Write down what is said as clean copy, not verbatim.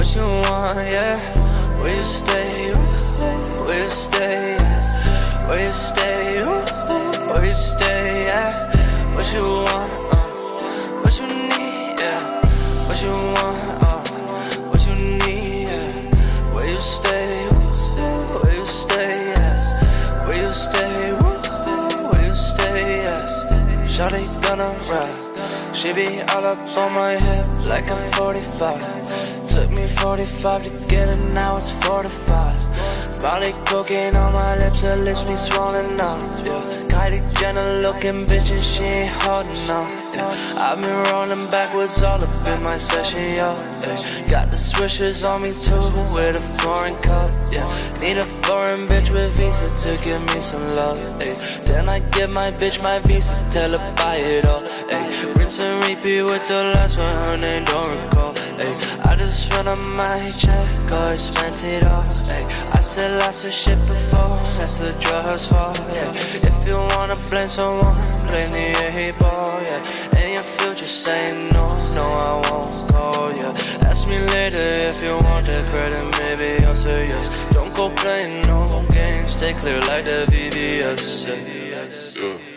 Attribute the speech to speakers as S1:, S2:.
S1: what you want, yeah. Where you stay, where you stay, where you stay, where you stay, yeah. What you want, what you need, yeah. What you want, what you need, yeah. Where you stay, where you stay, yeah. Where you stay, where you stay, yeah. Shawty gonna ride. She be all up on my hip like a 45. Took me 45 to get it, now it's 45. Molly cocaine on my lips, her lips be swollen up, yeah. Kylie Jenner looking bitches, she ain't holding on, yeah. I've been rolling backwards all up in my session, yo, yeah. Got the swishers on me too, with a foreign cup, yeah. Need a foreign bitch with visa to give me some love, yeah. Then I give my bitch my visa, tell her buy it all, yeah. Rinse and repeat with the last one, her name don't recall, yeah. I just run on my check, or I spent it all, yeah. I said lots of shit before, that's the drugs fault, yeah. If you wanna blame someone, blame the 8-ball, yeah. And your future saying no, no I won't call, yeah. Ask me later if you want the credit, maybe I'll say yes. Don't go playing no games, stay clear like the VVS, yeah.